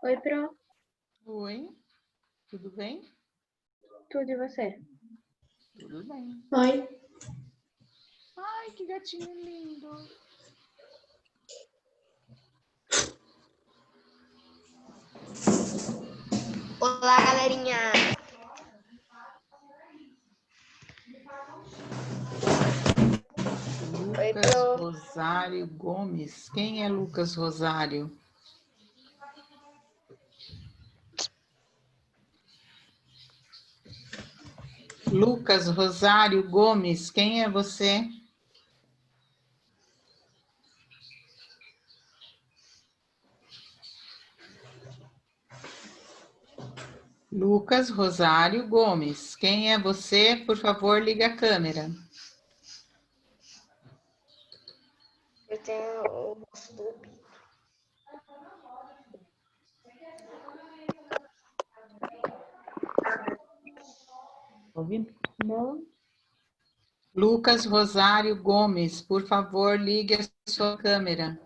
Oi, Pro. Oi, tudo bem? Tudo e você? Tudo bem. Oi. Ai, que gatinho lindo. Olá, galerinha. Oi, Lucas Pro. Rosário Gomes. Quem é Lucas Rosário? Lucas Rosário Gomes, quem é você? Lucas Rosário Gomes, quem é você? Por favor, liga a câmera. Eu tenho o moço do Pito. Ouvindo? Não. Lucas Rosário Gomes, por favor, ligue a sua câmera.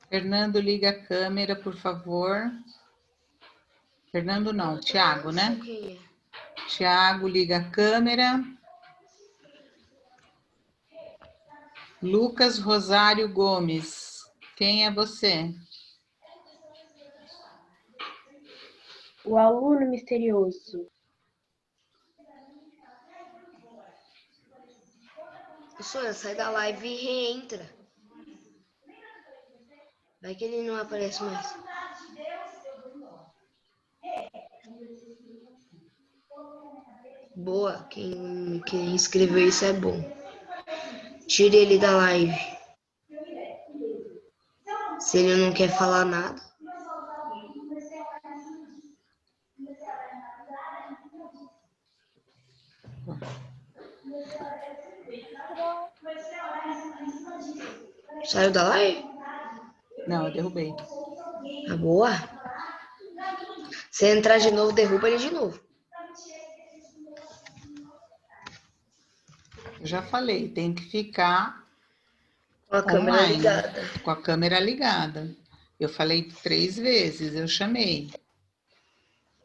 Fernando, liga a câmera, por favor. Fernando não, Tiago, né? Quem é? Tiago, liga a câmera. Lucas Rosário Gomes, quem é você? O aluno misterioso. Sônia, sai da live e reentra. Vai que ele não aparece mais. Boa, quem escreveu isso é bom. Tire ele da live. Se ele não quer falar nada. Saiu da live? Não, eu derrubei. Tá boa. Se entrar de novo, derruba ele de novo. Eu já falei, tem que ficar Com a câmera online, ligada. com a câmera ligada. Eu falei 3 vezes, eu chamei.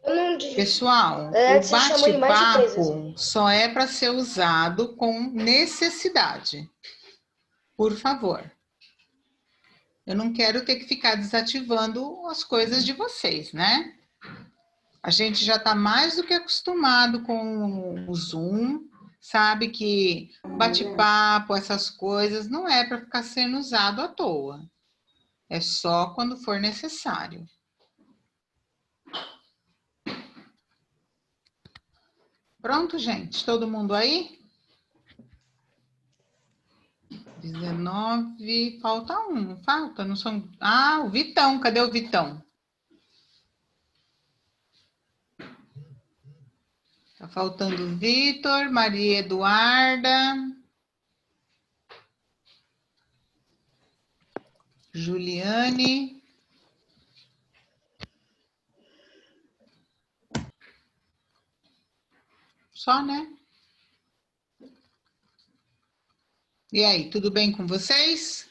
Eu não disse. Pessoal, Na o verdade, você chamou ele mais de 3 vezes. bate-papo só é para ser usado com necessidade. Por favor. Eu não quero ter que ficar desativando as coisas de vocês, né? A gente já está mais do que acostumado com o Zoom, sabe que bate-papo, essas coisas, não é para ficar sendo usado à toa. É só quando for necessário. Pronto, gente? Todo mundo aí? 19, falta um, falta, não são... Ah, o Vitão, cadê o Vitão? Tá faltando o Vitor, Maria Eduarda, Juliane. Só, né? E aí, tudo bem com vocês?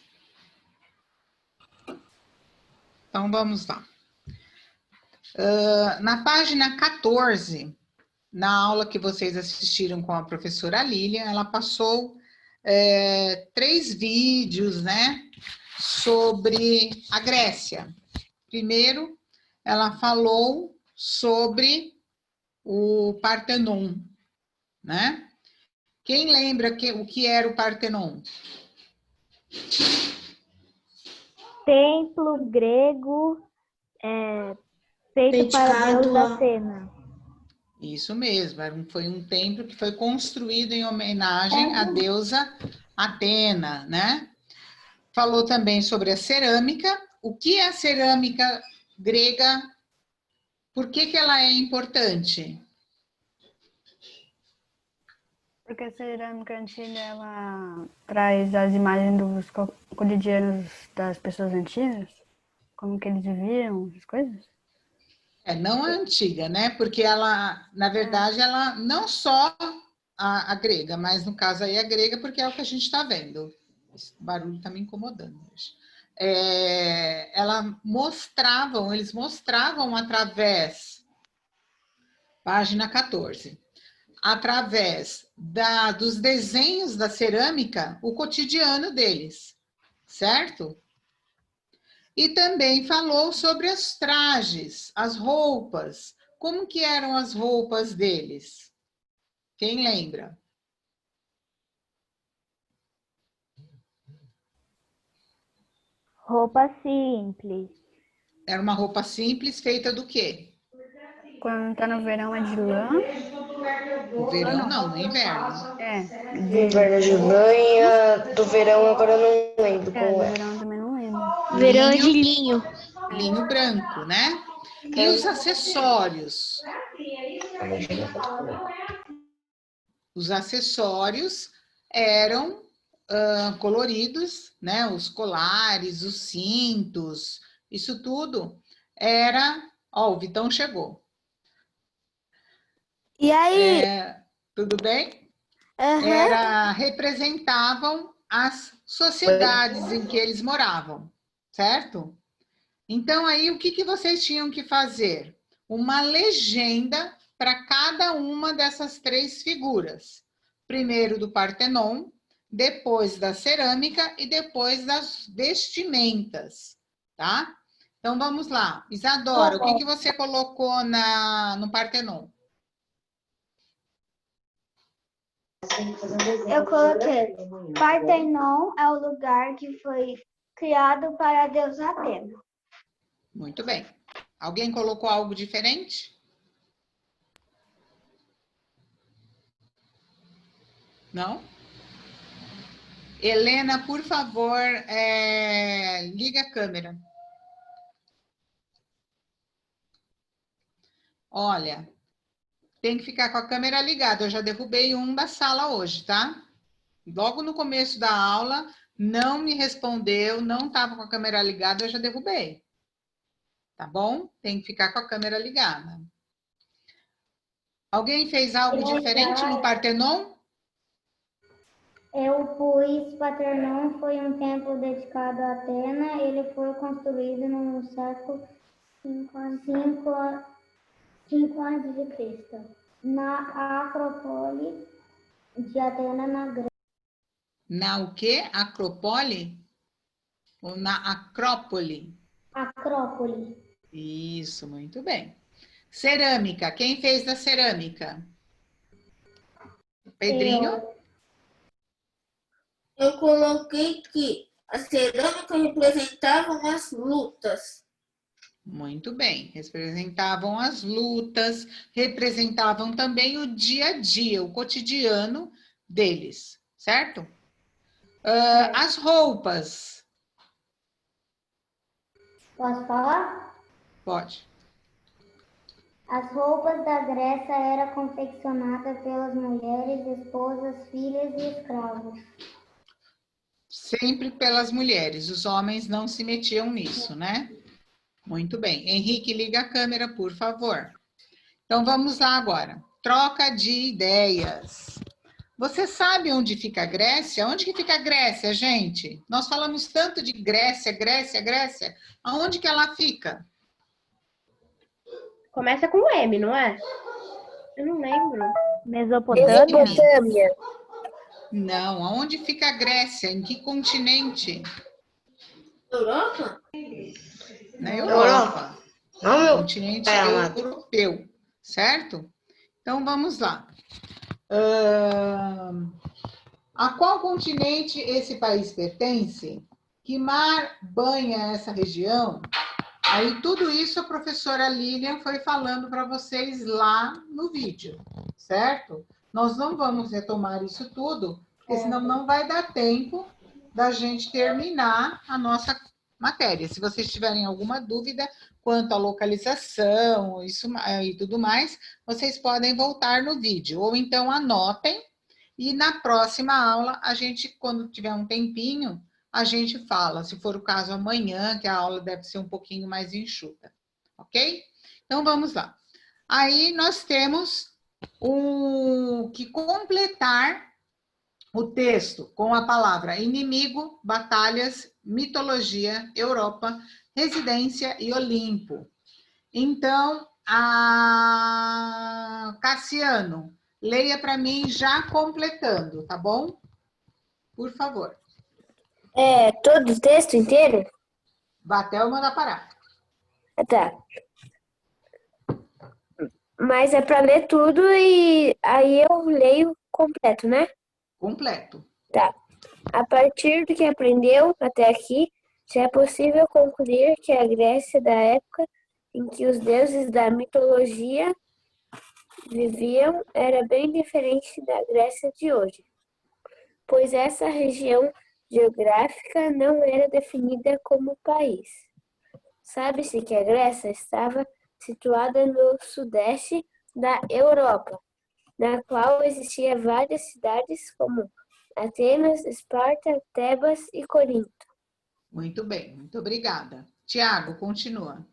Então, vamos lá. Na página 14, na aula que vocês assistiram com a professora Lília, ela passou 3 vídeos, né, sobre a Grécia. Primeiro, ela falou sobre o Partenon, né? Quem lembra o que era o Partenon? Templo grego feito para a deusa Atena. Isso mesmo, foi um templo que foi construído em homenagem à deusa Atena, né? Falou também sobre a cerâmica. O que é a cerâmica grega? Por que ela é importante? Porque a cerâmica antiga, ela traz as imagens dos cotidianos das pessoas antigas, como que eles viviam, as coisas? Não a antiga, né? Porque ela, na verdade, ela não só a grega, mas no caso aí a grega, porque é o que a gente está vendo. Esse barulho está me incomodando hoje. Eles mostravam através, página 14, através dos desenhos da cerâmica, o cotidiano deles, certo? E também falou sobre os trajes, as roupas. Como que eram as roupas deles? Quem lembra? Roupa simples. Era uma roupa simples feita do quê? Quando tá no verão é de lã. No verão não, no inverno. No inverno de lã e do verão agora eu não lembro Do como é. verão eu também não lembro. Verão é de linho. Linho branco, né? E os acessórios? Os acessórios eram coloridos, né? Os colares, os cintos, isso tudo era... Ó, o Vitão chegou. E aí? Tudo bem? Aham. Representavam as sociedades em que eles moravam, certo? Então, aí, o que vocês tinham que fazer? Uma legenda para cada uma dessas três figuras. Primeiro do Partenon, depois da cerâmica e depois das vestimentas, tá? Então, vamos lá. Isadora, o que você colocou no Partenon? Eu coloquei, Partenon é o lugar que foi criado para a deusa Atena. Muito bem. Alguém colocou algo diferente? Não? Helena, por favor, liga a câmera. Olha, tem que ficar com a câmera ligada. Eu já derrubei um da sala hoje, tá? Logo no começo da aula, não me respondeu, não estava com a câmera ligada, eu já derrubei. Tá bom? Tem que ficar com a câmera ligada. Alguém fez algo diferente no Partenon? Eu pus Partenon, foi um templo dedicado a Atena. Ele foi construído no século 5 a.C. na Acrópole de Atena, na Grécia. Na o quê? Acropole? Ou na Acrópole? Acrópole. Isso, muito bem. Cerâmica. Quem fez da cerâmica? Pedrinho? Eu coloquei que a cerâmica representava as lutas. Muito bem. Representavam as lutas, representavam também o dia a dia, o cotidiano deles, certo? As roupas. Posso falar? Pode. As roupas da Grécia eram confeccionadas pelas mulheres, esposas, filhas e escravos. Sempre pelas mulheres, os homens não se metiam nisso, né? Muito bem. Henrique, liga a câmera, por favor. Então, vamos lá agora. Troca de ideias. Você sabe onde fica a Grécia? Onde que fica a Grécia, gente? Nós falamos tanto de Grécia, Grécia, Grécia. Aonde que ela fica? Começa com M, não é? Eu não lembro. Mesopotâmia? Não, aonde fica a Grécia? Em que continente? Europa? Na Europa. Não, meu Continente pai amado. europeu, certo? Então, vamos lá. A qual continente esse país pertence? Que mar banha essa região? Aí, tudo isso a professora Lilian foi falando para vocês lá no vídeo, certo? Nós não vamos retomar isso tudo, porque senão não vai dar tempo da gente terminar a nossa matéria. Se vocês tiverem alguma dúvida quanto à localização e tudo mais, vocês podem voltar no vídeo, ou então anotem, e na próxima aula, a gente, quando tiver um tempinho, a gente fala, se for o caso amanhã, que a aula deve ser um pouquinho mais enxuta, ok? Então vamos lá. Aí nós temos que completar o texto com a palavra inimigo, batalhas, mitologia, Europa, residência e Olimpo. Então, Cassiano, leia para mim já completando, tá bom? Por favor. Todo o texto inteiro? Até eu mandar parar. Tá. Mas é para ler tudo e aí eu leio completo, né? Completo. Tá. A partir do que aprendeu até aqui, já é possível concluir que a Grécia da época em que os deuses da mitologia viviam era bem diferente da Grécia de hoje, pois essa região geográfica não era definida como país. Sabe-se que a Grécia estava situada no sudeste da Europa, na qual existiam várias cidades como Atenas, Esparta, Tebas e Corinto. Muito bem, muito obrigada. Tiago, continua.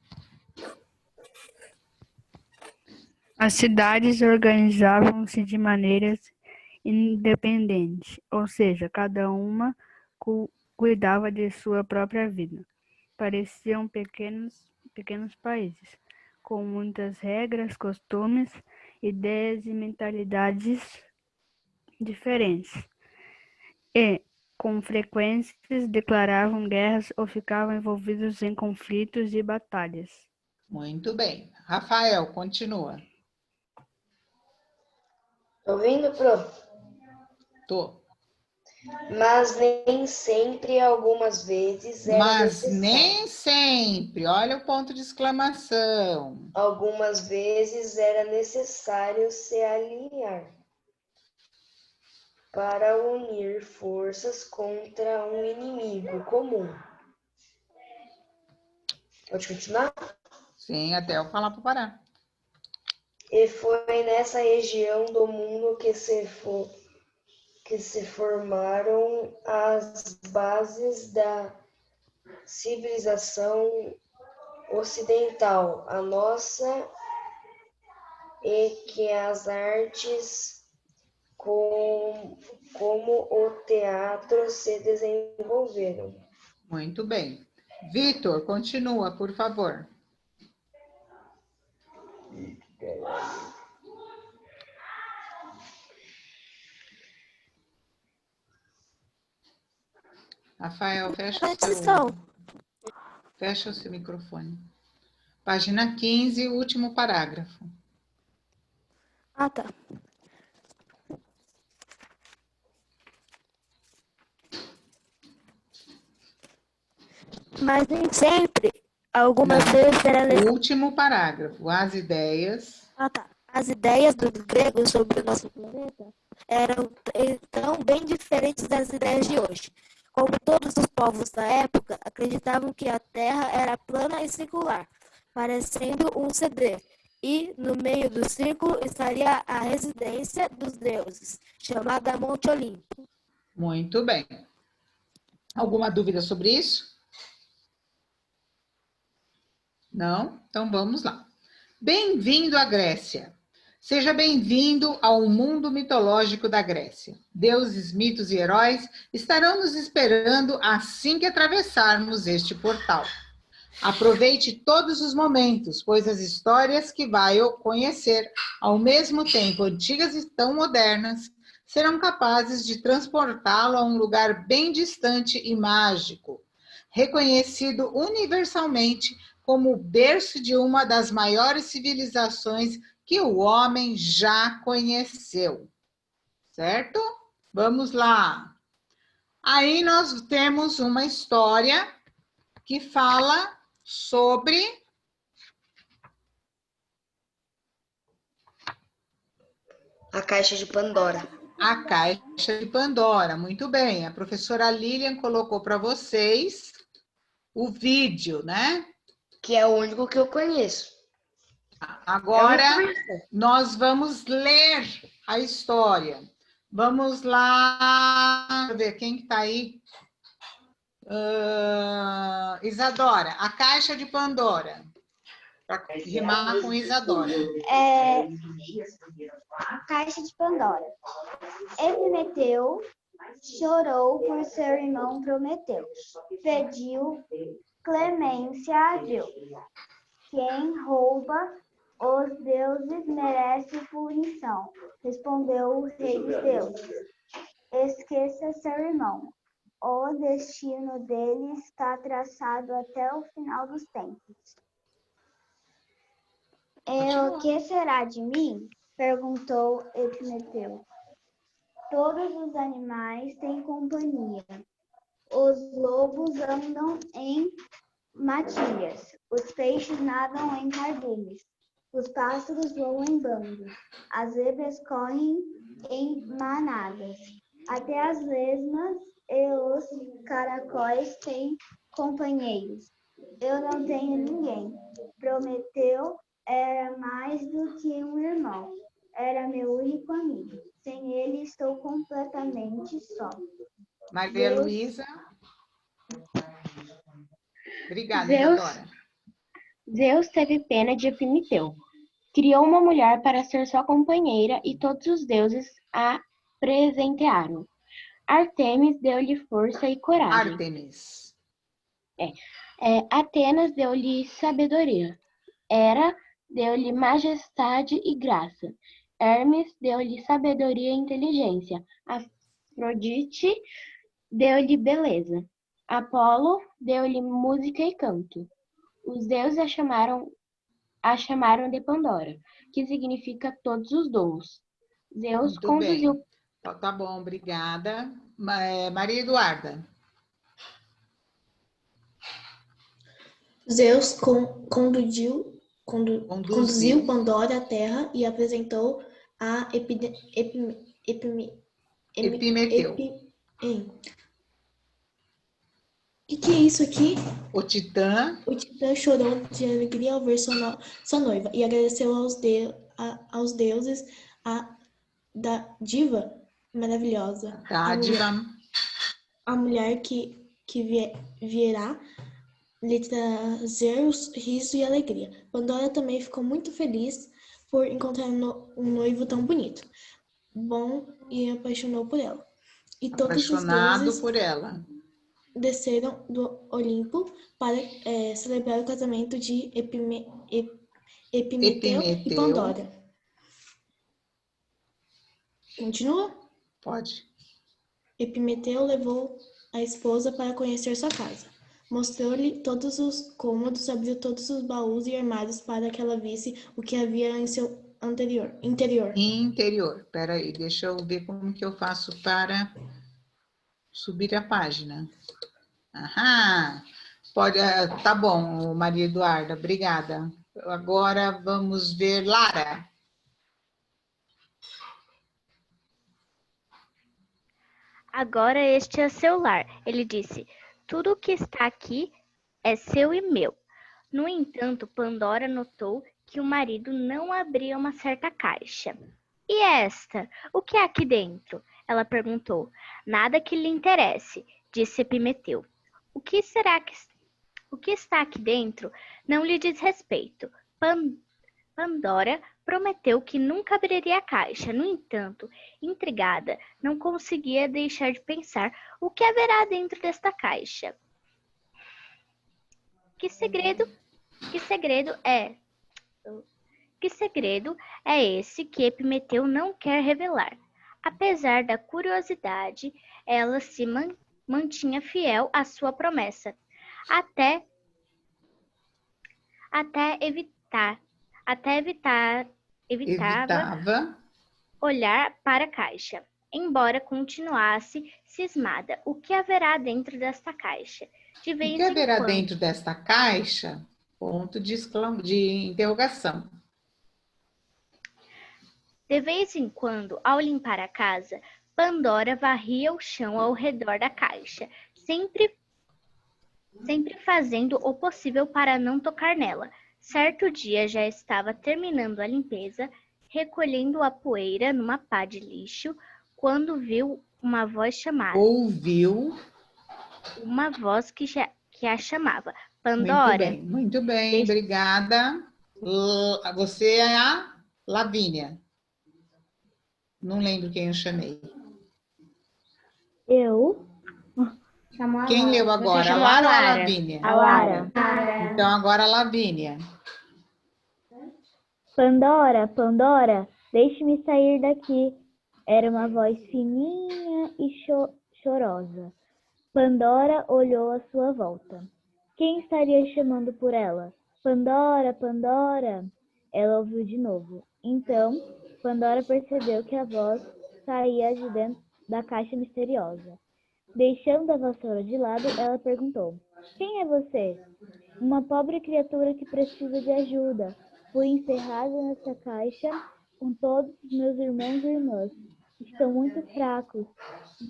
As cidades organizavam-se de maneiras independentes, ou seja, cada uma cuidava de sua própria vida. Pareciam pequenos países, com muitas regras, costumes, ideias e mentalidades diferentes. E, com frequência, declaravam guerras ou ficavam envolvidos em conflitos e batalhas. Muito bem. Rafael, continua. Tá ouvindo, Pro? Tô. Mas nem sempre, algumas vezes, era Mas necessário. nem sempre. Olha o ponto de exclamação. Algumas vezes era necessário se alinhar para unir forças contra um inimigo comum. Pode continuar? Sim, até eu falar para parar. E foi nessa região do mundo que se formaram as bases da civilização ocidental, a nossa, e que as artes como o teatro se desenvolveram. Muito bem. Vitor, continua, por favor. Rafael, fecha o seu microfone. Página 15, último parágrafo. Tá. Mas nem sempre, algumas vezes era necessário. Último parágrafo. As ideias. Tá. As ideias dos gregos sobre o nosso planeta eram então bem diferentes das ideias de hoje. Como todos os povos da época acreditavam que a Terra era plana e circular, parecendo um CD, e no meio do círculo estaria a residência dos deuses, chamada Monte Olimpo. Muito bem. Alguma dúvida sobre isso? Não? Então vamos lá. Bem-vindo à Grécia. Seja bem-vindo ao mundo mitológico da Grécia. Deuses, mitos e heróis estarão nos esperando assim que atravessarmos este portal. Aproveite todos os momentos, pois as histórias que vai conhecer, ao mesmo tempo antigas e tão modernas, serão capazes de transportá-lo a um lugar bem distante e mágico, reconhecido universalmente como o berço de uma das maiores civilizações que o homem já conheceu. Certo? Vamos lá. Aí nós temos uma história que fala sobre a Caixa de Pandora. A Caixa de Pandora. Muito bem. A professora Lilian colocou para vocês o vídeo, né? Que é o único que eu conheço. Agora nós vamos ler a história. Vamos lá. Deixa eu ver quem que está aí. Isadora, a caixa de Pandora. Para rimar com Isadora. Caixa de Pandora. Epimeteu chorou por seu irmão Prometeu. Pediu clemência a Deus. Quem rouba os deuses merece punição. Respondeu o rei dos deuses. Esqueça seu irmão. O destino dele está traçado até o final dos tempos. O que será de mim? Perguntou Epimeteu. Todos os animais têm companhia. Os lobos andam em matilhas. Os peixes nadam em cardumes. Os pássaros voam em bandos. As zebras correm em manadas. Até as lesmas e os caracóis têm companheiros. Eu não tenho ninguém. Prometeu era mais do que um irmão. Era meu único amigo. Sem ele estou completamente só. Maria Luísa. Obrigada, Zeus- Isadora. Zeus teve pena de Epimeteu. Criou uma mulher para ser sua companheira e todos os deuses a presentearam. Artemis deu-lhe força e coragem. Ártemis. Atenas deu-lhe sabedoria. Hera deu-lhe majestade e graça. Hermes deu-lhe sabedoria e inteligência. Afrodite deu-lhe beleza. Apolo deu-lhe música e canto. Os deuses a chamaram de Pandora, que significa todos os dons. Zeus Muito conduziu. bem. Tá bom, obrigada. Maria Eduarda. Zeus conduziu Pandora à terra e apresentou a Epimeteu. O que é isso aqui? O Titã. O Titã chorou de alegria ao ver sua noiva e agradeceu aos deuses da diva maravilhosa. Dádiva. A mulher que virá lhe trazer riso e alegria. Pandora também ficou muito feliz por encontrar um noivo tão bonito, bom, e apaixonou por ela. E todos os Apaixonado deuses por ela. desceram do Olimpo para celebrar o casamento de Epimeteu e Pandora. Continua? Pode. Epimeteu levou a esposa para conhecer sua casa. Mostrou-lhe todos os cômodos, abriu todos os baús e armários para que ela visse o que havia em seu interior. Espera aí, deixa eu ver como que eu faço para subir a página. Aham. Pode, tá bom, Maria Eduarda, obrigada. Agora vamos ver Lara. Agora este é seu lar, ele disse. Tudo o que está aqui é seu e meu. No entanto, Pandora notou que o marido não abria uma certa caixa. E esta? O que há aqui dentro? Ela perguntou. Nada que lhe interesse, disse Epimeteu. O que está aqui dentro não lhe diz respeito. Pandora prometeu que nunca abriria a caixa. No entanto, intrigada, não conseguia deixar de pensar o que haverá dentro desta caixa. Que segredo é esse que Epimeteu não quer revelar? Apesar da curiosidade, ela se mantinha fiel à sua promessa, até evitava olhar para a caixa, embora continuasse cismada. O que haverá dentro desta caixa? O que haverá dentro desta caixa? Ponto de interrogação. De vez em quando, ao limpar a casa, Pandora varria o chão ao redor da caixa, sempre fazendo o possível para não tocar nela. Certo dia já estava terminando a limpeza, recolhendo a poeira numa pá de lixo, quando viu uma voz chamada. Ouviu uma voz que a chamava. Pandora, Muito bem, obrigada. Você é a Lavínia. Não lembro quem eu chamei. Eu? Quem leu agora? chamou A a Lara ou a Lara. Lavínia? A Lara. Então agora a Lavínia. Pandora, Pandora, deixe-me sair daqui. Era uma voz fininha e chorosa. Pandora olhou à sua volta. Quem estaria chamando por ela? Pandora, Pandora! Ela ouviu de novo. Então, Pandora percebeu que a voz saía de dentro da caixa misteriosa. Deixando a vassoura de lado, ela perguntou: Quem é você? Uma pobre criatura que precisa de ajuda. Fui encerrada nessa caixa com todos os meus irmãos e irmãs. Estão muito fracos,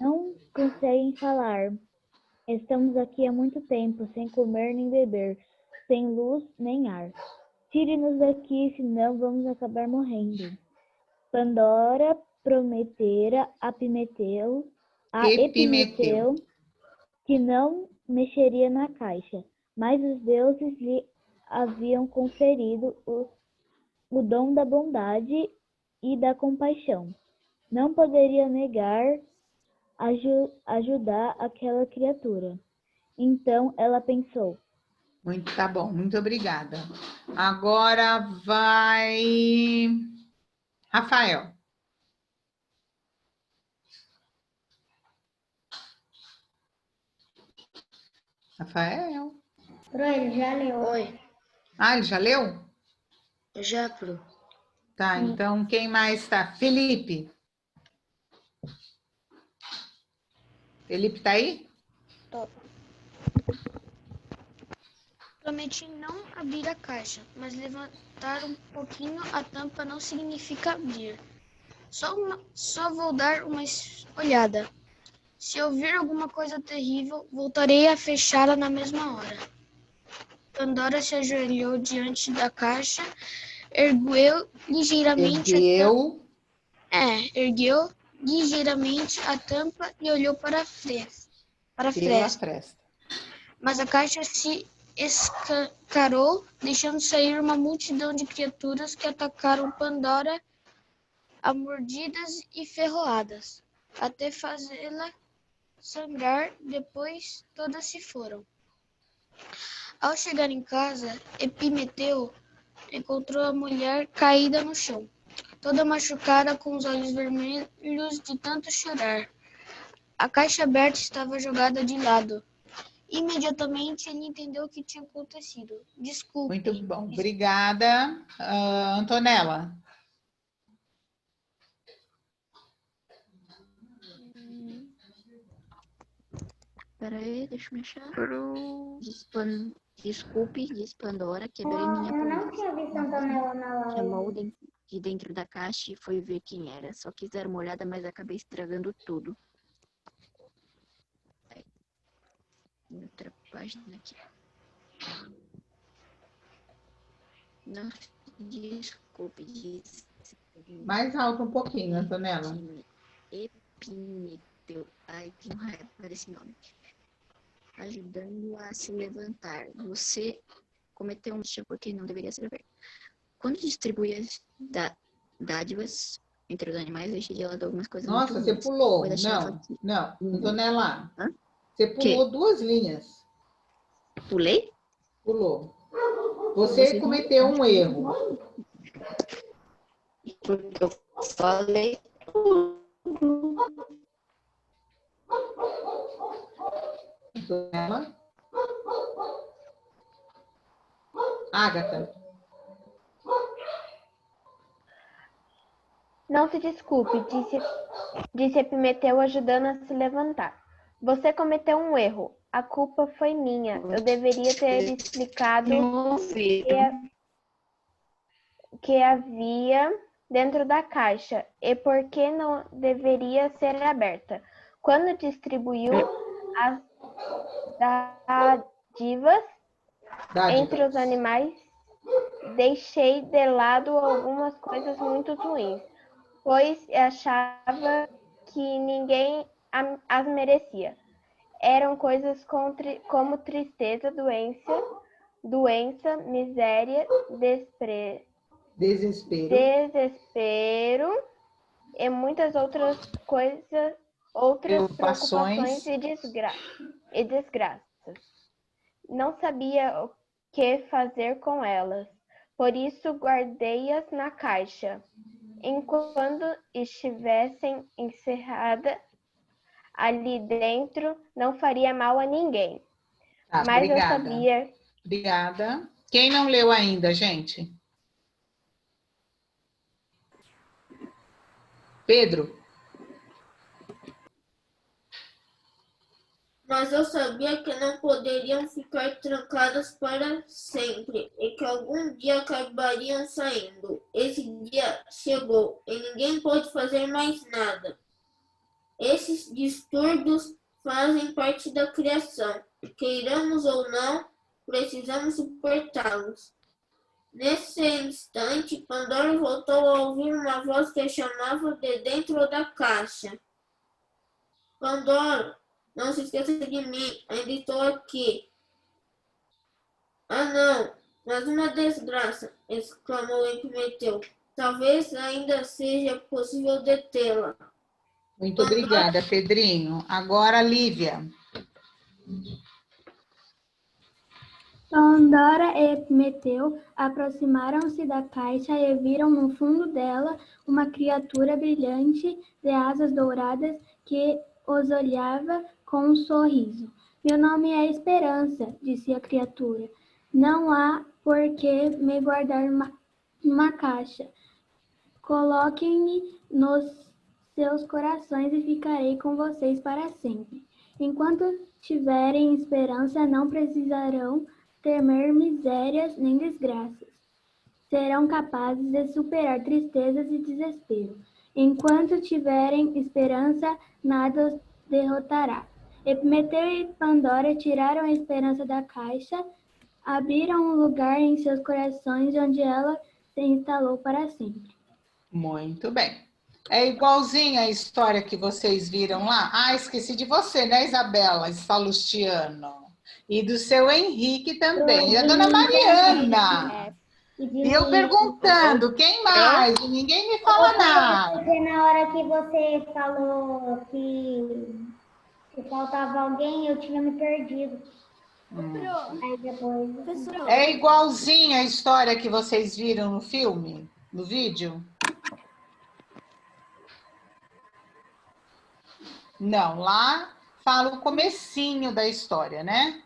não conseguem falar. Estamos aqui há muito tempo, sem comer nem beber, sem luz nem ar. Tire-nos daqui, senão vamos acabar morrendo. Pandora prometera a Epimeteu que não mexeria na caixa, mas os deuses lhe haviam conferido o dom da bondade e da compaixão. Não poderia negar ajudar aquela criatura. Então ela pensou: Tá bom, muito obrigada. Agora vai Rafael. Rafael. Ele já leu. Oi. Ah, ele já leu? Já, Pro. Tá, então quem mais tá? Felipe. Felipe tá aí? Tô. Prometi não abrir a caixa, mas levantar um pouquinho a tampa não significa abrir. Só vou dar uma olhada. Se ouvir alguma coisa terrível, voltarei a fechá-la na mesma hora. Pandora se ajoelhou diante da caixa, ergueu ligeiramente a tampa e olhou para a fresta. Mas a caixa se escancarou, deixando sair uma multidão de criaturas que atacaram Pandora a mordidas e ferroadas, até fazê-la sangrar. Depois todas se foram. Ao chegar em casa, Epimeteu encontrou a mulher caída no chão, toda machucada, com os olhos vermelhos de tanto chorar. A caixa aberta estava jogada de lado. Imediatamente ele entendeu o que tinha acontecido. Desculpe. Muito bom, obrigada. Antonella. Peraí, deixa eu me achar. Desculpe, disse Pandora, quebrei minha Eu não tinha visto Antonella na live. Chamou de dentro da caixa e foi ver quem era. Só quis dar uma olhada, mas acabei estragando tudo. Outra página aqui. Não, desculpe, disse. Mais alto um pouquinho, Antonella. Epimeteu. Ai, que raiva desse nome. Ajudando a se levantar. Você cometeu um erro porque não deveria ser feito. Quando distribui as dádivas entre os animais, deixei de lado algumas coisas. Nossa, você pulou. Não, Antonella. Você pulou 2 linhas. Pulei? Pulou. Você cometeu um erro. Porque eu falei. Antonella. Ágata. Não se desculpe, disse Epimeteu, ajudando a se levantar. Você cometeu um erro. A culpa foi minha. Eu deveria ter explicado que havia dentro da caixa e por que não deveria ser aberta. Quando distribuiu as dádivas entre os animais, deixei de lado algumas coisas muito ruins, pois achava que ninguém as merecia. eram coisas como tristeza, doença, miséria, desespero e muitas outras coisas, outras preocupações e desgraças. Não sabia o que fazer com elas, por isso guardei-as na caixa. Enquanto estivessem encerradas ali dentro, não faria mal a ninguém. Tá, Mas obrigada. eu sabia. Obrigada. Quem não leu ainda, gente? Pedro. Mas eu sabia que não poderiam ficar trancadas para sempre e que algum dia acabariam saindo. Esse dia chegou e ninguém pôde fazer mais nada. Esses distúrbios fazem parte da criação. Queiramos ou não, precisamos suportá-los. Nesse instante, Pandora voltou a ouvir uma voz que a chamava de dentro da caixa. Pandora, não se esqueça de mim, ainda estou aqui. Ah, não, mas uma desgraça, exclamou Epimeteu. Talvez ainda seja possível detê-la. Muito obrigada, Pedrinho. Agora, Lívia. Pandora e Epimeteu aproximaram-se da caixa e viram no fundo dela uma criatura brilhante de asas douradas que os olhava com um sorriso. Meu nome é Esperança, disse a criatura. Não há por que me guardar numa caixa. Coloquem-me nos seus corações e ficarei com vocês para sempre. Enquanto tiverem esperança, não precisarão temer misérias nem desgraças. Serão capazes de superar tristezas e desespero. Enquanto tiverem esperança, nada os derrotará. Epimeteu e Pandora tiraram a esperança da caixa, abriram um lugar em seus corações onde ela se instalou para sempre. Muito bem. É igualzinha a história que vocês viram lá? Ah, esqueci de você, né, Isabela Salustiano? E do seu Henrique também. E a dona Mariana. E eu perguntando, quem mais? E ninguém me fala nada. Porque na hora que você falou que faltava alguém, eu tinha me perdido. Aí depois... É igualzinha a história que vocês viram no filme? No vídeo? Não, lá fala o comecinho da história, né?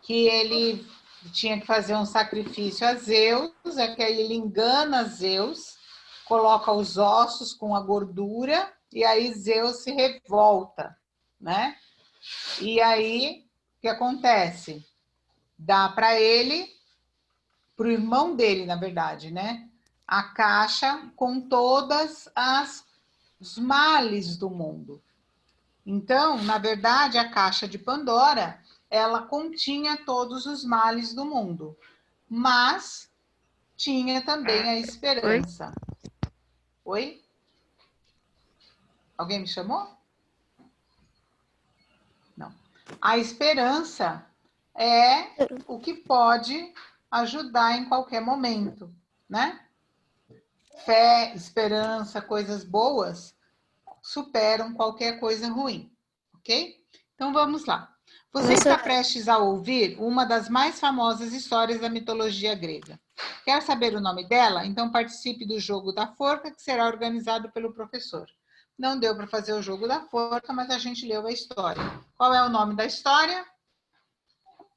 Que ele tinha que fazer um sacrifício a Zeus, é que aí ele engana Zeus, coloca os ossos com a gordura, e aí Zeus se revolta, né? E aí, o que acontece? Dá para ele, para o irmão dele, na verdade, né? A caixa com todas os males do mundo. Então, na verdade, a caixa de Pandora, ela continha todos os males do mundo, mas tinha também a esperança. Oi? Alguém me chamou? Não. A esperança é o que pode ajudar em qualquer momento, né? Fé, esperança, coisas boas superam qualquer coisa ruim, ok? Então vamos lá. Você está prestes a ouvir uma das mais famosas histórias da mitologia grega. Quer saber o nome dela? Então participe do jogo da forca, que será organizado pelo professor. Não deu para fazer o jogo da forca, mas a gente leu a história. Qual é o nome da história?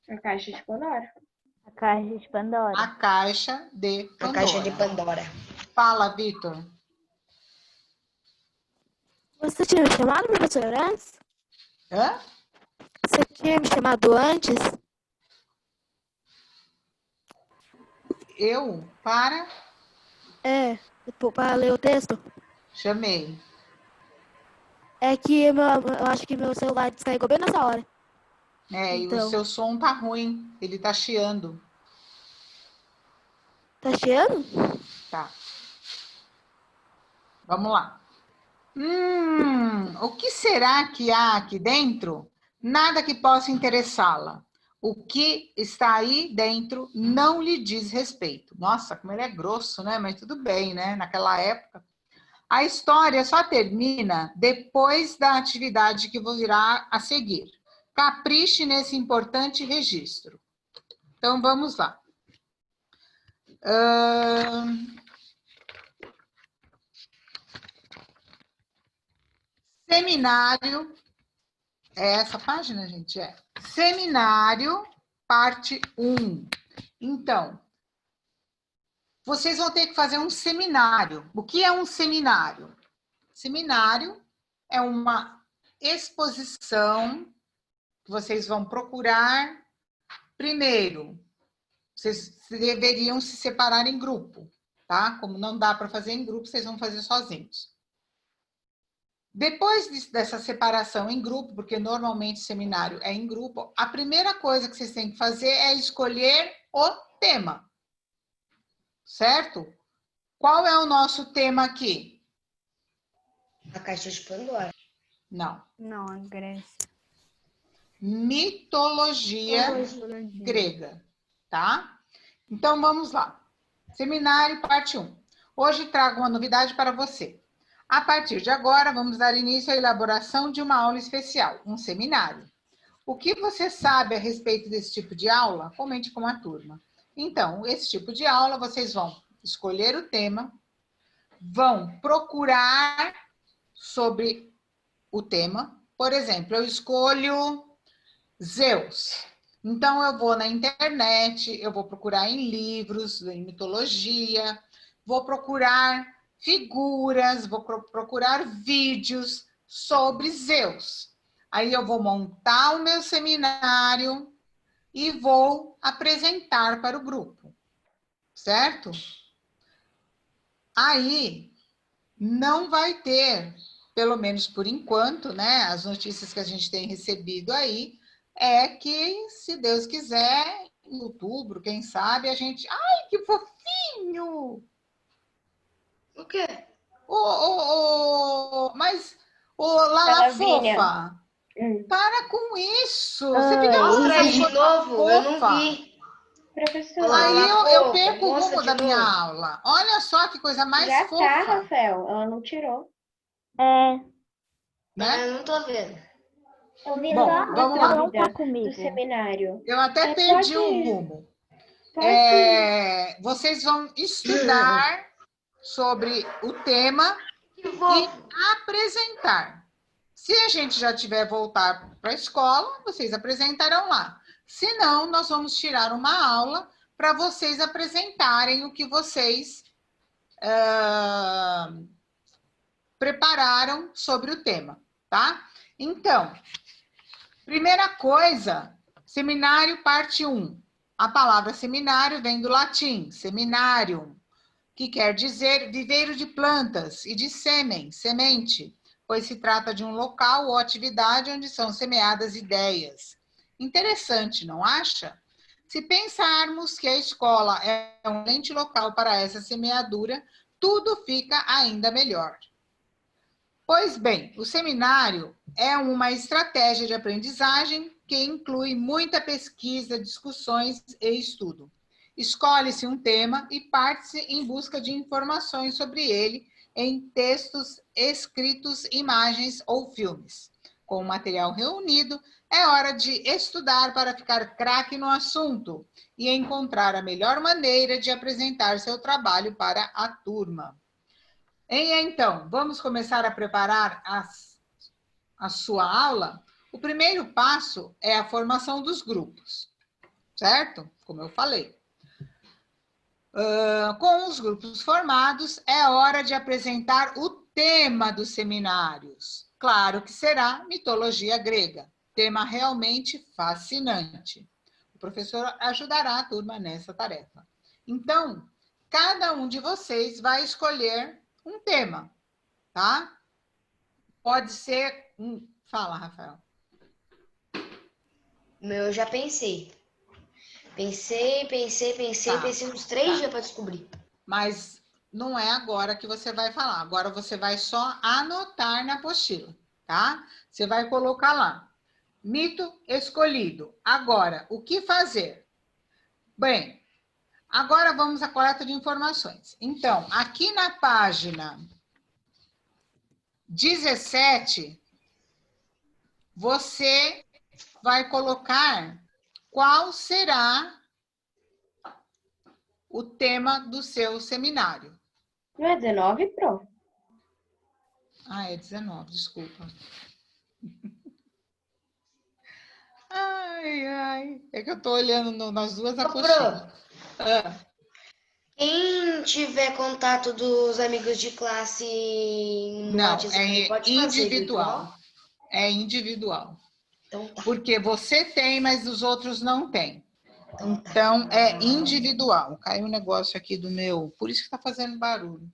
A Caixa de Pandora. A Caixa de Pandora. A Caixa de Pandora. A Caixa de Pandora. Fala, Vitor. Você tinha me chamado, professor, antes? Hã? Você tinha me chamado antes? Eu? Para? Para ler o texto? Chamei. É que eu acho que meu celular descarregou bem nessa hora. E o seu som tá ruim. Ele tá chiando. Tá chiando? Tá. Vamos lá. O que será que há aqui dentro Nada que possa interessá-la. O que está aí dentro não lhe diz respeito. Nossa, como ele é grosso, né? Mas tudo bem, né? Naquela época. A história só termina depois da atividade que virá a seguir. Capriche nesse importante registro. Então, vamos lá. Seminário. É essa página, gente? É. Seminário, parte 1. Então, vocês vão ter que fazer um seminário. O que é um seminário? Seminário é uma exposição que vocês vão procurar. Primeiro, vocês deveriam se separar em grupo, tá? Como não dá para fazer em grupo, vocês vão fazer sozinhos. Depois dessa separação em grupo, porque normalmente seminário é em grupo, a primeira coisa que vocês têm que fazer é escolher o tema. Certo? Qual é o nosso tema aqui? A Caixa de Pandora. Não. Não, a Grécia. Mitologia grega, tá? Então, vamos lá. Seminário, parte 1. Hoje trago uma novidade para você. A partir de agora, vamos dar início à elaboração de uma aula especial, um seminário. O que você sabe a respeito desse tipo de aula? Comente com a turma. Então, esse tipo de aula, vocês vão escolher o tema, vão procurar sobre o tema. Por exemplo, eu escolho Zeus. Então, eu vou na internet, eu vou procurar em livros, em mitologia, vou procurar figuras, vou procurar vídeos sobre Zeus. Aí eu vou montar o meu seminário e vou apresentar para o grupo, certo? Aí não vai ter, pelo menos por enquanto, né? As notícias que a gente tem recebido aí é que, se Deus quiser, em outubro, quem sabe, a gente... Ai, que fofinho! O quê? Mas, Lala Lavínia. fofa, para com isso. Você fica Mostra aí mostrando de novo, eu não fofa. vi. Professora. Aí eu perco o Mostra rumo de da minha novo. aula. Olha só que coisa mais Já fofa. tá, Rafael. Ela não tirou. Né? Eu não tô vendo. Eu vi Bom, só vamos a lá. dúvida Do seminário. Eu até É, perdi pode o ir. rumo. Pode Vocês vão estudar sobre o tema e apresentar. Se a gente já tiver voltar para a escola, vocês apresentarão lá. Se não, nós vamos tirar uma aula para vocês apresentarem o que vocês prepararam sobre o tema, tá? Então, primeira coisa, seminário parte 1. A palavra seminário vem do latim, seminarium, que quer dizer viveiro de plantas e de sêmen, semente, pois se trata de um local ou atividade onde são semeadas ideias. Interessante, não acha? Se pensarmos que a escola é um excelente local para essa semeadura, tudo fica ainda melhor. Pois bem, o seminário é uma estratégia de aprendizagem que inclui muita pesquisa, discussões e estudo. Escolhe-se um tema e parte-se em busca de informações sobre ele em textos, escritos, imagens ou filmes. Com o material reunido, é hora de estudar para ficar craque no assunto e encontrar a melhor maneira de apresentar seu trabalho para a turma. Então, vamos começar a preparar a sua aula? O primeiro passo é a formação dos grupos, certo? Como eu falei. Com os grupos formados, é hora de apresentar o tema dos seminários. Claro que será mitologia grega, tema realmente fascinante. O professor ajudará a turma nessa tarefa. Então, cada um de vocês vai escolher um tema, tá? Pode ser... Fala, Rafael. Eu já pensei. Pensei uns 3 dias para descobrir. Mas não é agora que você vai falar. Agora você vai só anotar na apostila, tá? Você vai colocar lá. Mito escolhido. Agora, o que fazer? Bem, agora vamos à coleta de informações. Então, aqui na página 17, você vai colocar qual será o tema do seu seminário. Não é 19, Pro? Ah, é 19, desculpa. Ai, ai. É que eu tô olhando nas duas apostilas. Quem tiver contato dos amigos de classe no Não, WhatsApp, é pode fazer individual. É individual. Então, tá. Porque você tem, mas os outros não têm. Então, é individual. Caiu um negócio aqui do meu... Por isso que está fazendo barulho.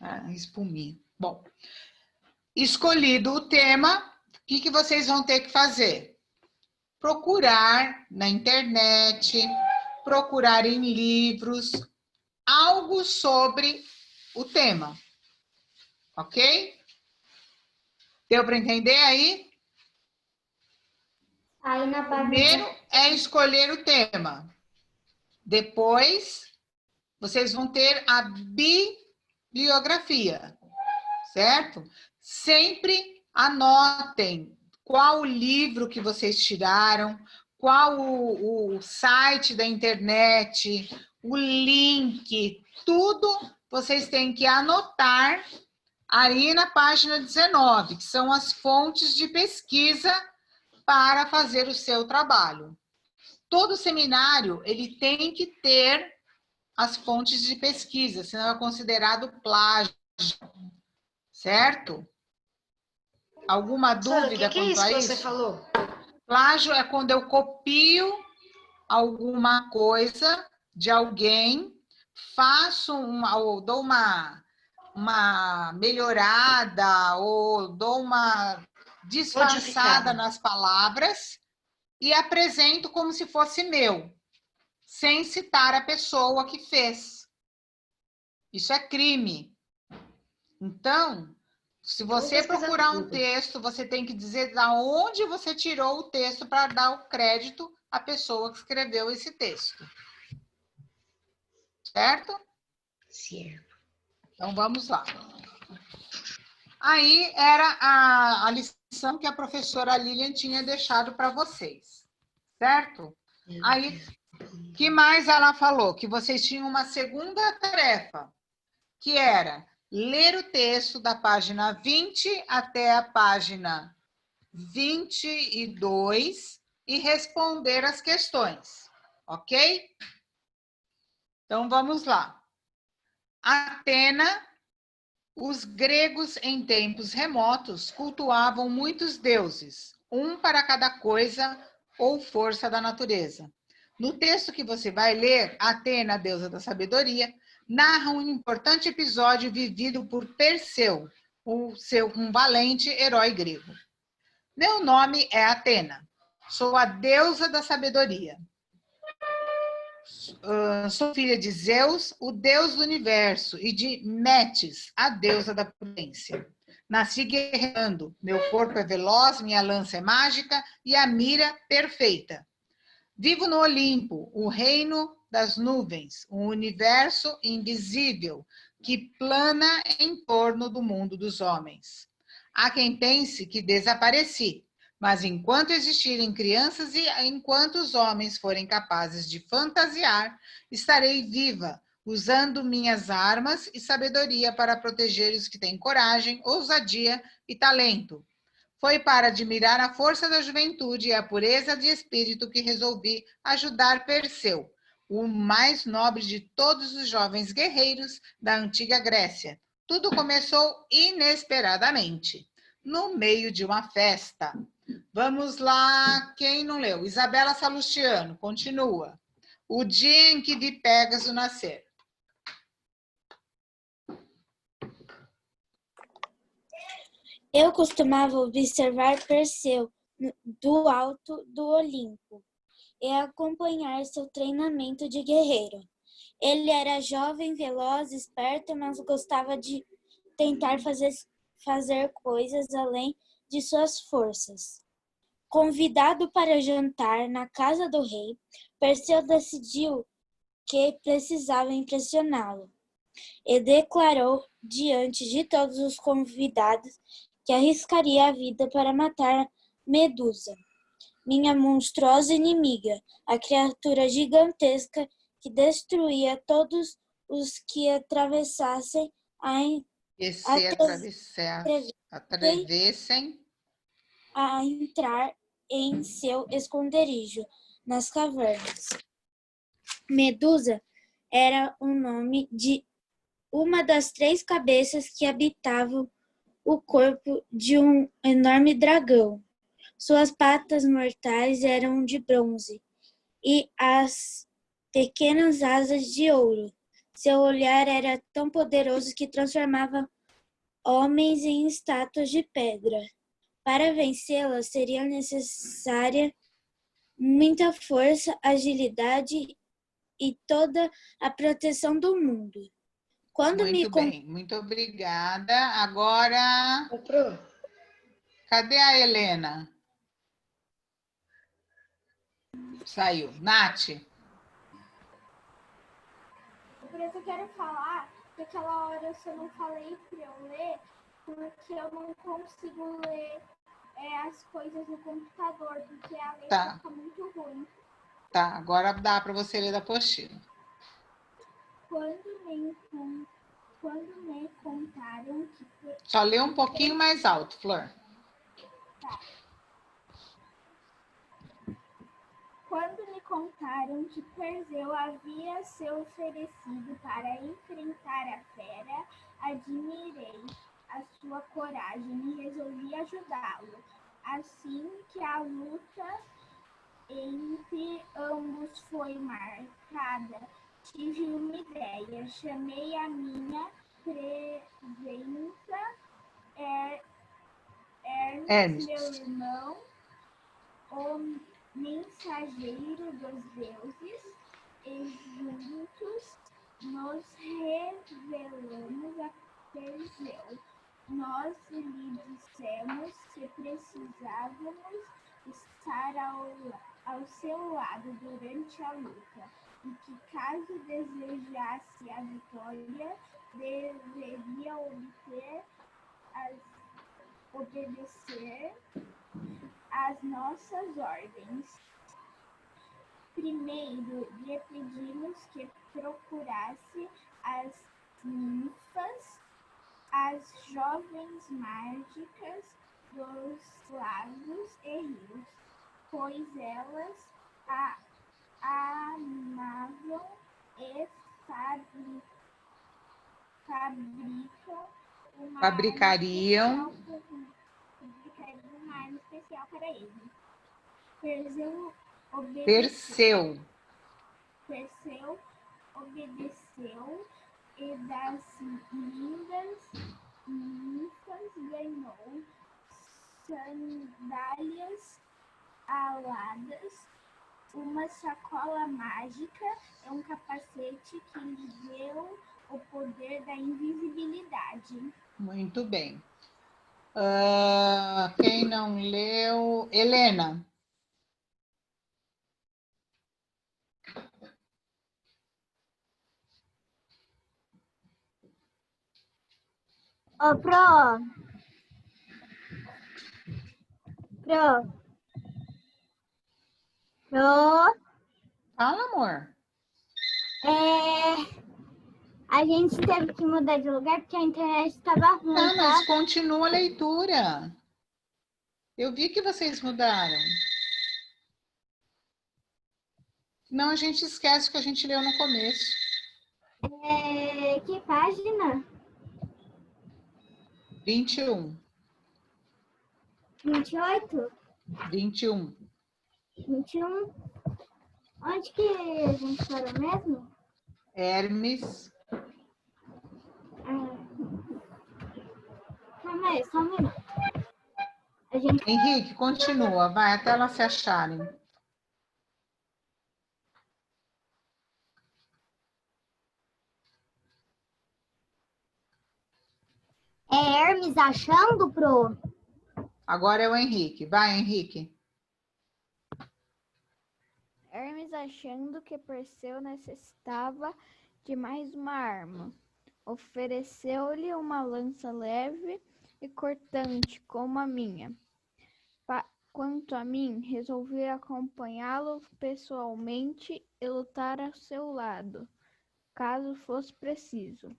Ah, espuminha. Bom, escolhido o tema, o que vocês vão ter que fazer? Procurar na internet, procurar em livros, algo sobre o tema. Ok? Deu para entender aí? Aí na página... Primeiro é escolher o tema. Depois, vocês vão ter a bibliografia, certo? Sempre anotem qual o livro que vocês tiraram, qual o site da internet, o link, tudo vocês têm que anotar aí na página 19, que são as fontes de pesquisa para fazer o seu trabalho. Todo seminário, ele tem que ter as fontes de pesquisa, senão é considerado plágio, certo? Alguma dúvida quanto a isso? O que é isso que você falou? Plágio é quando eu copio alguma coisa de alguém, faço ou dou uma melhorada, ou dou uma disfarçada nas palavras e apresento como se fosse meu, sem citar a pessoa que fez. Isso é crime. Então, se você procurar um texto, você tem que dizer de onde você tirou o texto para dar o crédito à pessoa que escreveu esse texto. Certo? Certo. Então, vamos lá. Aí era a lição que a professora Lilian tinha deixado para vocês. Certo? Aí, o que mais ela falou? Que vocês tinham uma segunda tarefa, que era ler o texto da página 20 até a página 22 e responder as questões, ok? Então, vamos lá. Atena, os gregos em tempos remotos cultuavam muitos deuses, um para cada coisa ou força da natureza. No texto que você vai ler, Atena, a deusa da sabedoria, narra um importante episódio vivido por Perseu, um valente herói grego. Meu nome é Atena, sou a deusa da sabedoria. Sou filha de Zeus, o deus do universo, e de Metis, a deusa da prudência. Nasci guerreando, meu corpo é veloz, minha lança é mágica e a mira perfeita. Vivo no Olimpo, o reino das nuvens, um universo invisível que plana em torno do mundo dos homens. Há quem pense que desapareci, mas enquanto existirem crianças e enquanto os homens forem capazes de fantasiar, estarei viva, usando minhas armas e sabedoria para proteger os que têm coragem, ousadia e talento. Foi para admirar a força da juventude e a pureza de espírito que resolvi ajudar Perseu, o mais nobre de todos os jovens guerreiros da antiga Grécia. Tudo começou inesperadamente, no meio de uma festa. Vamos lá, quem não leu? Isabela Salustiano, continua. O dia em que vi Pégaso nascer. Eu costumava observar Perseu do alto do Olimpo e acompanhar seu treinamento de guerreiro. Ele era jovem, veloz, esperto, mas gostava de tentar fazer coisas além de suas forças. Convidado para jantar na casa do rei, Perseu decidiu que precisava impressioná-lo e declarou diante de todos os convidados que arriscaria a vida para matar Medusa, minha monstruosa inimiga, a criatura gigantesca que destruía todos os que atravessassem atravessem a entrar em seu esconderijo nas cavernas. Medusa era o nome de uma das 3 cabeças que habitavam o corpo de um enorme dragão. Suas patas mortais eram de bronze e as pequenas asas de ouro. Seu olhar era tão poderoso que transformava homens em estátuas de pedra. Para vencê-la seria necessária muita força, agilidade e toda a proteção do mundo. Muito bem, muito obrigada. Agora, cadê a Helena? Saiu. Nath. Por isso eu quero falar que aquela hora eu só não falei para eu ler, porque eu não consigo ler as coisas no computador, porque a letra fica muito ruim. Tá, agora dá para você ler da apostila. Quando me contaram que... Só lê um pouquinho mais alto, Flor. Tá. Quando me contaram que Perseu havia se oferecido para enfrentar a fera, admirei a sua coragem e resolvi ajudá-lo. Assim que a luta entre ambos foi marcada, tive uma ideia. Chamei a minha presença Hermes, meu irmão, o mensageiro dos deuses, e juntos nos revelamos a Perseu. Nós lhe dissemos que precisávamos estar ao seu lado durante a luta e que, caso desejasse a vitória, deveria obedecer às nossas ordens. Primeiro, lhe pedimos que procurasse as ninfas, as jovens mágicas dos lagos e rios, pois elas a amavam e fabricariam uma arma especial para ele. Perseu obedeceu e das lindas ninfas ganhou sandálias aladas, uma sacola mágica e um capacete que lhe deu o poder da invisibilidade. Muito bem. Quem não leu? Helena. Ô, Pro. Fala, amor. A gente teve que mudar de lugar porque a internet estava ruim, tá? Mas tá? continua a leitura. Eu vi que vocês mudaram. Não, a gente esquece o que a gente leu no começo. Que página? 21. 28? 21. 21? Onde que a gente parou mesmo? Hermes. Calma aí, só um minuto. Henrique, continua, vai até elas se acharem. É Hermes achando, Pro? Agora é o Henrique. Vai, Henrique. Hermes, achando que Perseu necessitava de mais uma arma, ofereceu-lhe uma lança leve e cortante como a minha. Quanto a mim, resolvi acompanhá-lo pessoalmente e lutar ao seu lado, caso fosse preciso.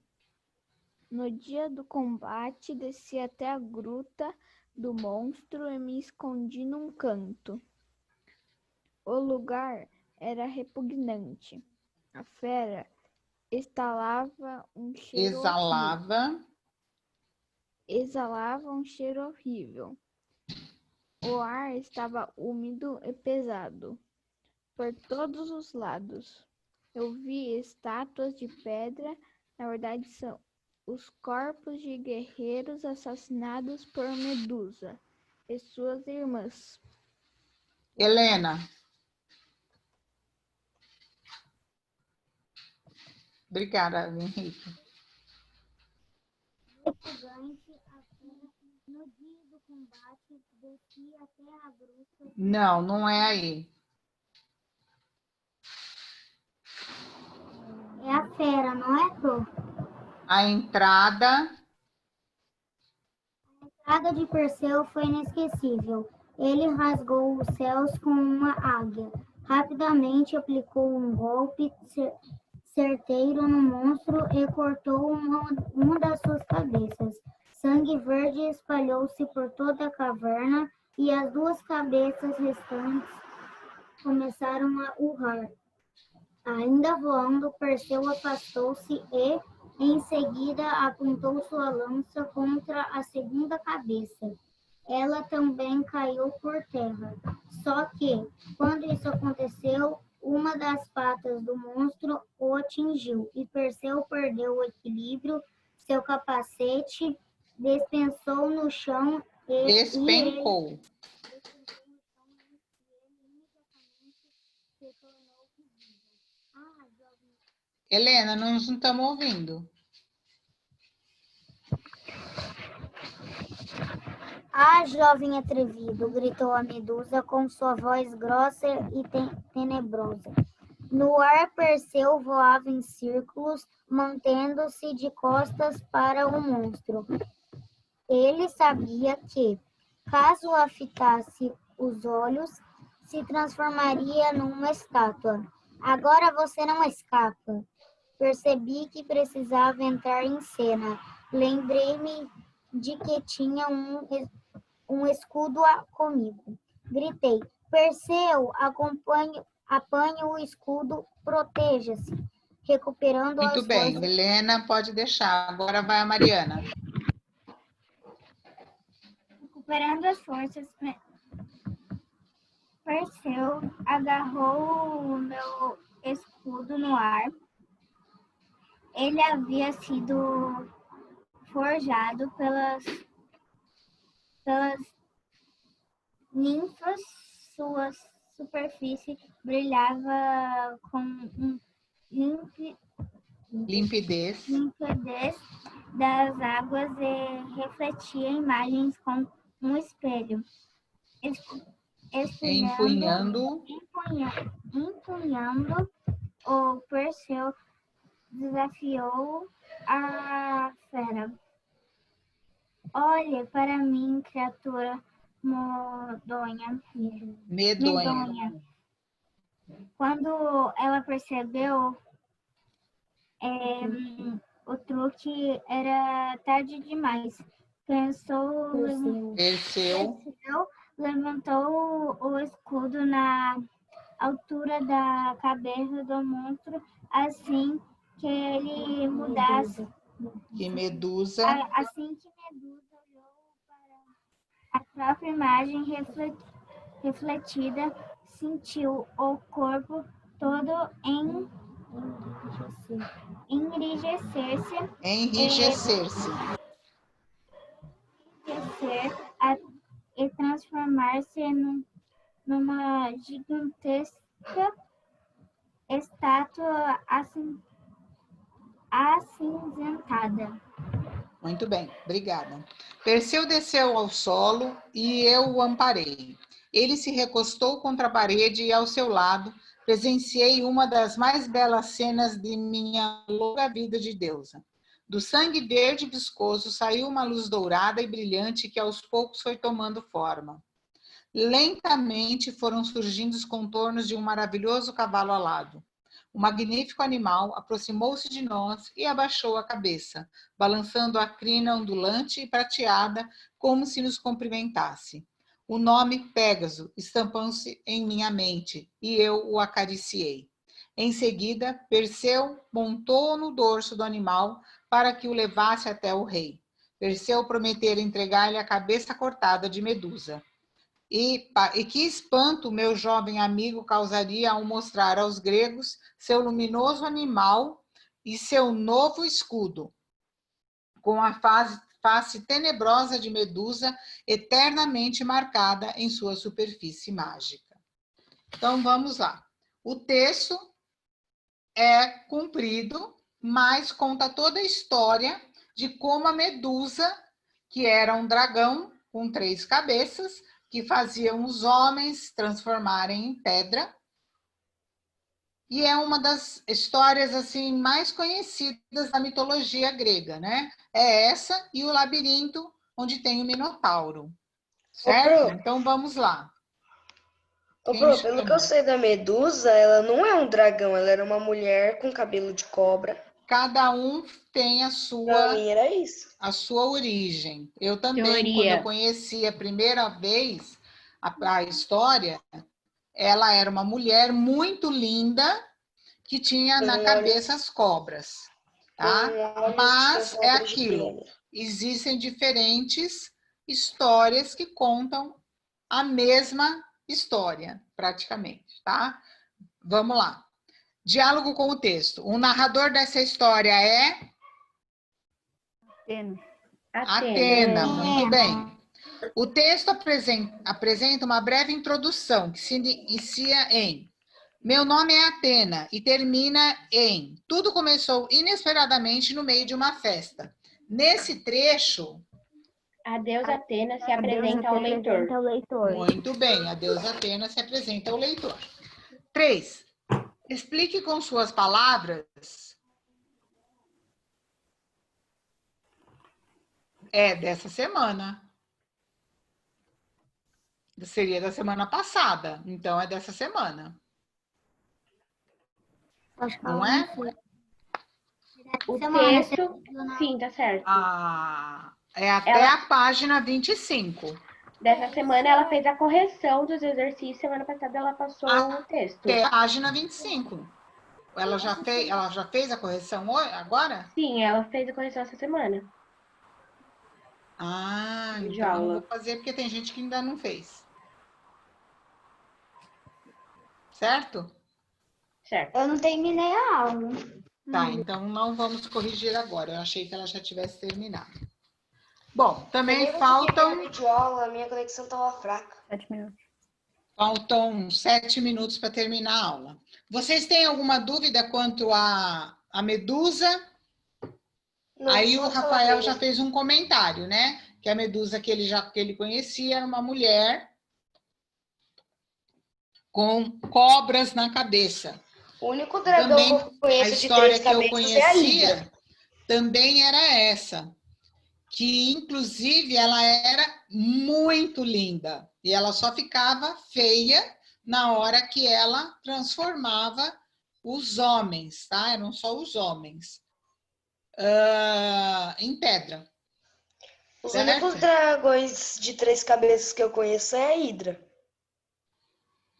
No dia do combate, desci até a gruta do monstro e me escondi num canto. O lugar era repugnante. A fera exalava um cheiro horrível. O ar estava úmido e pesado. Por todos os lados, eu vi estátuas de pedra, na verdade são os corpos de guerreiros assassinados por Medusa e suas irmãs. Helena. Obrigada, Henrique. No dia do combate, desci até a gruta. Não, não é aí. É a fera, não é, Pro? A entrada de Perseu foi inesquecível. Ele rasgou os céus com uma águia. Rapidamente aplicou um golpe certeiro no monstro e cortou uma das suas cabeças. Sangue verde espalhou-se por toda a caverna e as duas cabeças restantes começaram a urrar. Ainda voando, Perseu afastou-se e, em seguida, apontou sua lança contra a segunda cabeça. Ela também caiu por terra. Só que, quando isso aconteceu, uma das patas do monstro o atingiu e Perseu perdeu o equilíbrio. Seu capacete despencou no chão e despencou. Helena, nós não estamos ouvindo. Ah, jovem atrevido, gritou a Medusa com sua voz grossa e tenebrosa. No ar, Perseu voava em círculos, mantendo-se de costas para o monstro. Ele sabia que, caso a fitasse os olhos, se transformaria numa estátua. Agora você não escapa. Percebi que precisava entrar em cena. Lembrei-me de que tinha um escudo comigo. Gritei, Perseu, apanhe o escudo, proteja-se. Recuperando as Muito bem, forças. Helena, pode deixar. Agora vai a Mariana. Recuperando as forças, Perseu agarrou o meu escudo no ar. Ele havia sido forjado pelas ninfas. Sua superfície brilhava com limpidez das águas e refletia imagens com um espelho. Empunhando, o Perseu desafiou a fera. Olhe para mim, criatura medonha. Quando ela percebeu o truque, era tarde demais. Perseu levantou o escudo na altura da cabeça do monstro, assim que ele mudasse. Medusa Assim que Medusa olhou para a própria imagem refletida, sentiu o corpo todo enrijecer-se e transformar-se numa gigantesca estátua acinzentada. Muito bem, obrigada. Perseu desceu ao solo e eu o amparei. Ele se recostou contra a parede e ao seu lado presenciei uma das mais belas cenas de minha longa vida de deusa. Do sangue verde viscoso saiu uma luz dourada e brilhante que aos poucos foi tomando forma. Lentamente foram surgindo os contornos de um maravilhoso cavalo alado. O magnífico animal aproximou-se de nós e abaixou a cabeça, balançando a crina ondulante e prateada, como se nos cumprimentasse. O nome Pégaso estampou-se em minha mente e eu o acariciei. Em seguida, Perseu montou no dorso do animal para que o levasse até o rei. Perseu prometera entregar-lhe a cabeça cortada de Medusa. E que espanto meu jovem amigo causaria ao mostrar aos gregos seu luminoso animal e seu novo escudo, com a face tenebrosa de Medusa eternamente marcada em sua superfície mágica. Então, vamos lá. O texto é comprido, mas conta toda a história de como a Medusa, que era um dragão com 3 cabeças, que faziam os homens transformarem em pedra. E é uma das histórias assim mais conhecidas da mitologia grega, né? É essa e o labirinto onde tem o Minotauro. Certo? Então vamos lá. Pelo que eu sei da Medusa, ela não é um dragão, ela era uma mulher com cabelo de cobra. Cada um tem a sua, pra mim era isso. A sua origem. Eu também, Teoria. quando eu conheci a primeira vez a história, ela era uma mulher muito linda que tinha na cabeça as cobras, tá? Mas é aquilo, existem diferentes histórias que contam a mesma história, praticamente, tá? Vamos lá. Diálogo com o texto. O narrador dessa história é? Atena, muito bem. O texto apresenta uma breve introdução que se inicia em: meu nome é Atena e termina em: tudo começou inesperadamente no meio de uma festa. Nesse trecho, a deusa Atena se apresenta ao leitor. Muito bem, a deusa Atena se apresenta ao leitor. 3. Explique com suas palavras. É dessa semana. Seria da semana passada, então é dessa semana. Não é? O texto, sim, tá certo. É até a página 25. Dessa semana ela fez a correção dos exercícios, semana passada ela passou o texto. Até a página 25. Ela já fez a correção agora? Sim, ela fez a correção essa semana. Então eu vou fazer porque tem gente que ainda não fez. Certo? Certo. Eu não terminei a aula. Tá, então não vamos corrigir agora. Eu achei que ela já tivesse terminado. Bom, também faltam... A minha conexão estava fraca. 7 minutos. Faltam 7 minutos para terminar a aula. Vocês têm alguma dúvida quanto à Medusa? Não, aí o Rafael já fez um comentário, né? Que a Medusa que ele conhecia era uma mulher com cobras na cabeça. O único dragão também, que eu conheço a história de 3 cabeças que eu conhecia é a Hidra. Também era essa. Que, inclusive, ela era muito linda. E ela só ficava feia na hora que ela transformava os homens, tá? Eram só os homens. Em pedra. Os únicos dragões de 3 cabeças que eu conheço é a Hidra.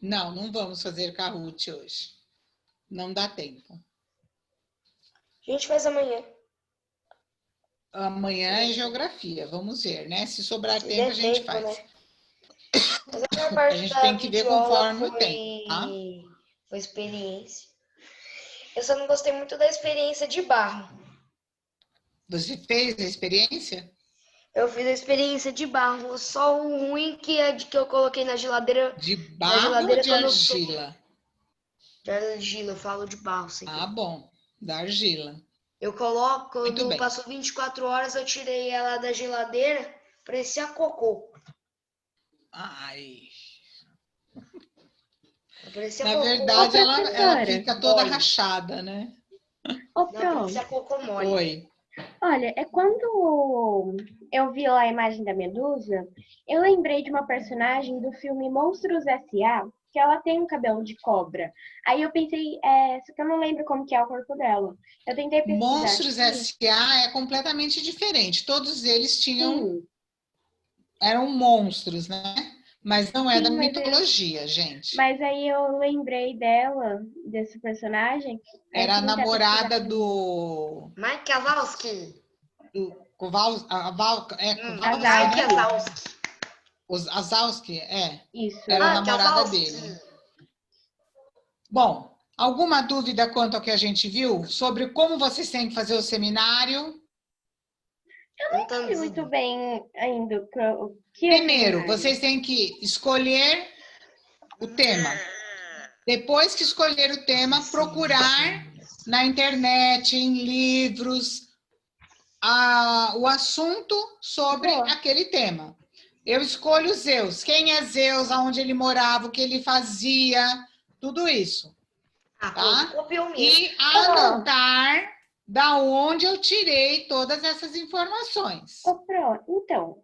Não vamos fazer Kahoot hoje. Não dá tempo. A gente faz amanhã. Amanhã é geografia, vamos ver, né? Se sobrar tempo, a gente faz. Né? A gente tem que ver conforme o tempo, tá? Foi experiência. Eu só não gostei muito da experiência de barro. Você fez a experiência? Eu fiz a experiência de barro. Só o ruim que é de que eu coloquei na geladeira. De barro ou de argila? De argila, eu falo de barro. Bom, da argila. Eu coloco, Muito quando bem. passou 24 horas, eu tirei ela da geladeira, parecia cocô. Ai. Parecia Na cocô. verdade, Ô, ela professora. fica toda Mole. rachada, né? Ô, Não, Pro, parecia cocô mole. Oi. olha, é quando eu vi lá a imagem da Medusa, eu lembrei de uma personagem do filme Monstros S.A., que ela tem um cabelo de cobra. Aí eu pensei, só que eu não lembro como que é o corpo dela. Eu tentei pesquisar Monstros aqui. S.A. é completamente diferente. Todos eles Sim, eram monstros, né? Mas não é da sim, mitologia, gente. mas aí eu lembrei dela, desse personagem. Aí eu Era a fui tentar namorada pesquisar. do Mike Wazowski. Kowalski, Mike Wazowski. Wazowski. Os Wazowski, Isso. era a Mike namorada Wazowski. dele. Bom, alguma dúvida quanto ao que a gente viu sobre como vocês têm que fazer o seminário? Eu não entendi muito bem ainda o que é Primeiro, seminário. vocês têm que escolher o tema. Depois que escolher o tema, procurar na internet, em livros, o assunto sobre aquele tema. Eu escolho Zeus. Quem é Zeus, aonde ele morava, o que ele fazia, tudo isso. Tá? E anotar da onde eu tirei todas essas informações. Ô, Pro, então,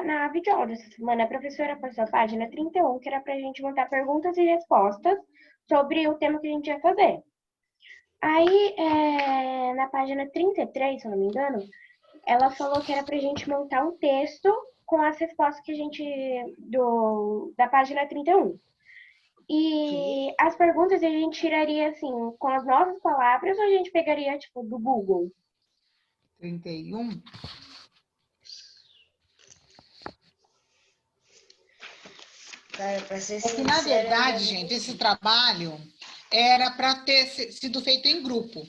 na videoaula dessa semana, a professora passou a página 31, que era pra gente montar perguntas e respostas sobre o tema que a gente ia fazer. Aí, na página 33, se eu não me engano, ela falou que era pra gente montar um texto com as respostas que a gente, da página 31. E as perguntas a gente tiraria, assim, com as nossas palavras ou a gente pegaria, tipo, do Google? 31. Cara, pra ser Porque, na verdade, gente, esse trabalho era para ter sido feito em grupo.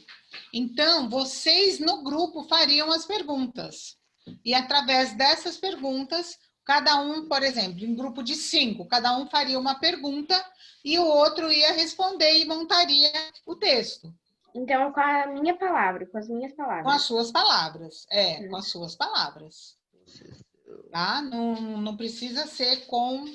Então, vocês no grupo fariam as perguntas. E através dessas perguntas, cada um, por exemplo, em grupo de 5, cada um faria uma pergunta e o outro ia responder e montaria o texto. Então, com a minha palavra, com as minhas palavras. Com as suas palavras, com as suas palavras. Tá? Não precisa ser com...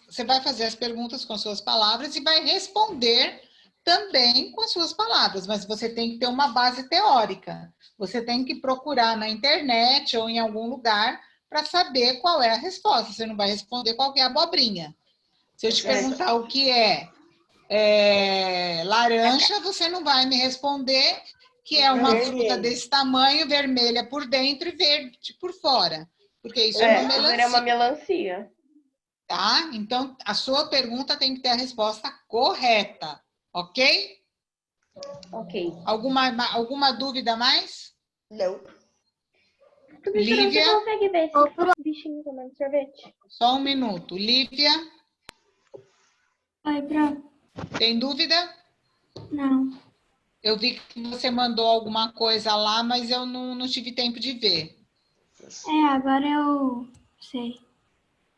Você vai fazer as perguntas com as suas palavras e vai responder também com as suas palavras, mas você tem que ter uma base teórica. Você tem que procurar na internet ou em algum lugar para saber qual é a resposta. Você não vai responder qualquer abobrinha. Se eu te perguntar o que é laranja, você não vai me responder que é uma fruta desse tamanho, vermelha por dentro e verde por fora. Porque isso é uma melancia. É uma melancia. Tá? Então, a sua pergunta tem que ter a resposta correta, ok? Ok. Alguma dúvida mais? Não. Lívia? Você consegue ver esse bichinho tomando sorvete? Só um minuto. Lívia? Oi, Pro. Tem dúvida? Não. Eu vi que você mandou alguma coisa lá, mas eu não tive tempo de ver. Agora eu sei.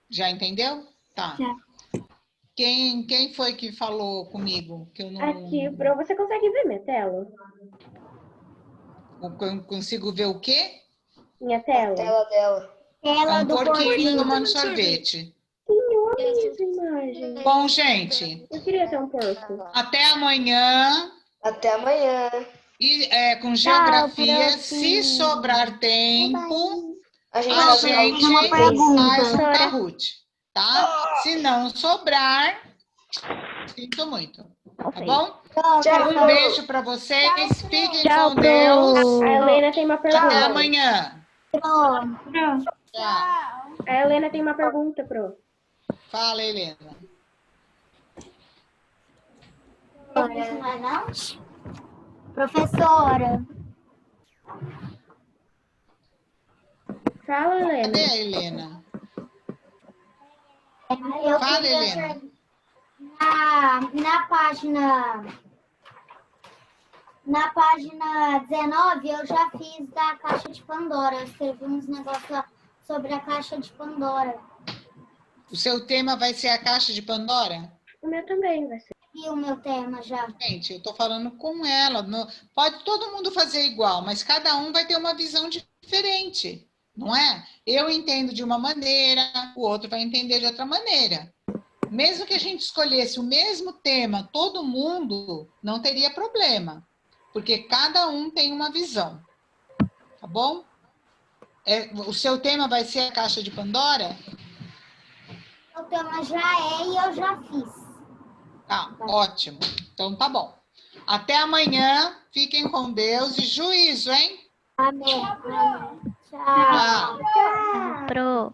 Já entendeu? Tá. Já. Quem foi que falou comigo? Que eu não... Aqui, Pro, você consegue ver minha tela? Eu consigo ver o quê? Minha tela? A tela dela. Tela do porquinho tomando sorvete. Essa imagem. Bom, gente. Eu queria ter um porco. Até amanhã. Até amanhã. E com geografia, se sobrar tempo, a gente faz um Kahoot, tá? Se não sobrar, sinto muito. Tá bom? Um beijo para vocês. Fiquem com Deus. A Helena tem uma pergunta. Até amanhã. Tchau. A Helena tem uma pergunta, Pro. Fala, Helena. Professora. Fala, Helena. Cadê a Helena? Fala, Helena. Na página 19, eu já fiz da Caixa de Pandora. Eu escrevi uns negócios lá sobre a Caixa de Pandora. O seu tema vai ser a Caixa de Pandora? O meu também vai ser. E o meu tema já. Gente, eu tô falando com ela. Pode todo mundo fazer igual, mas cada um vai ter uma visão diferente, não é? Eu entendo de uma maneira, o outro vai entender de outra maneira. Mesmo que a gente escolhesse o mesmo tema, todo mundo, não teria problema, porque cada um tem uma visão, tá bom? O seu tema vai ser a Caixa de Pandora? O tema já é e eu já fiz. Tá, ótimo. Então tá bom. Até amanhã, fiquem com Deus e juízo, hein? Amém. Tchau. Pro.